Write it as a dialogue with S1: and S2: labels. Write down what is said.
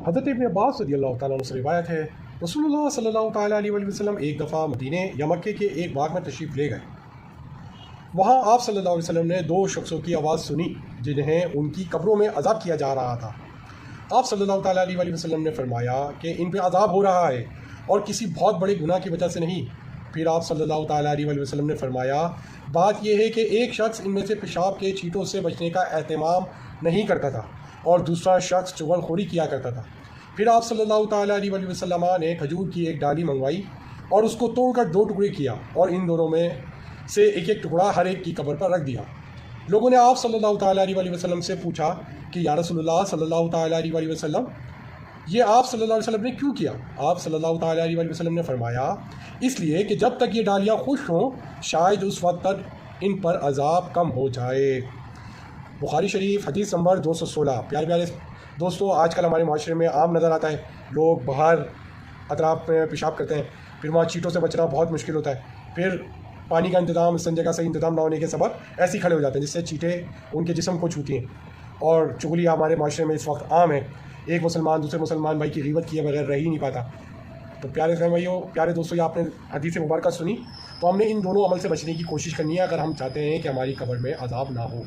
S1: حضرت ابن عباس رضی اللہ تعالیٰ عنہ سے روایت ہے، رسول اللہ صلی اللہ تعالیٰ علیہ وسلم ایک دفعہ مدینے یا مکے کے ایک باغ میں تشریف لے گئے۔ وہاں آپ صلی اللہ علیہ وسلم نے دو شخصوں کی آواز سنی جنہیں ان کی قبروں میں عذاب کیا جا رہا تھا۔ آپ صلی اللہ تعالیٰ علیہ وسلم نے فرمایا کہ ان پہ عذاب ہو رہا ہے اور کسی بہت بڑے گناہ کی وجہ سے نہیں۔ پھر آپ صلی اللہ تعالیٰ علیہ وسلم نے فرمایا، بات یہ ہے کہ ایک شخص ان میں سے پیشاب کے چھینٹوں سے بچنے کا اہتمام نہیں کرتا تھا اور دوسرا شخص چغل خوری کیا کرتا تھا۔ پھر آپ صلی اللہ تعالیٰ علیہ وسلم نے کھجور کی ایک ڈالی منگوائی اور اس کو توڑ کر دو ٹکڑے کیا اور ان دونوں میں سے ایک ایک ٹکڑا ہر ایک کی قبر پر رکھ دیا۔ لوگوں نے آپ صلی اللہ تعالیٰ علیہ وسلم سے پوچھا کہ یا رسول اللہ صلی اللہ تعالیٰ علیہ وسلم، یہ آپ صلی اللہ علیہ وسلم نے کیوں کیا؟ آپ صلی اللہ تعالیٰ علیہ وسلم نے فرمایا، اس لیے کہ جب تک یہ ڈالیاں خشک ہوں شاید اس وقت تک ان پر عذاب کم ہو جائے۔ بخاری شریف حدیث نمبر 216۔ پیارے پیارے دوستو، آج کل ہمارے معاشرے میں عام نظر آتا ہے، لوگ باہر اطراف میں پیشاب کرتے ہیں، پھر وہاں چیٹوں سے بچنا بہت مشکل ہوتا ہے، پھر پانی کا انتظام، استنجے کا صحیح انتظام نہ ہونے کے سبب ایسے ہی کھڑے ہو جاتے ہیں جس سے چیٹیں ان کے جسم کو چھوتی ہیں، اور چغلی ہمارے معاشرے میں اس وقت عام ہے۔ ایک مسلمان دوسرے مسلمان بھائی کی غیبت کیے بغیر رہ ہی نہیں پاتا۔ تو پیارے بھائیوں، پیارے دوستوں، یہ آپ نے حدیث مبارکہ سنی، تو ہم نے ان دونوں عمل سے بچنے کی کوشش کرنی ہے اگر ہم چاہتے ہیں کہ ہماری قبر میں عذاب نہ ہو۔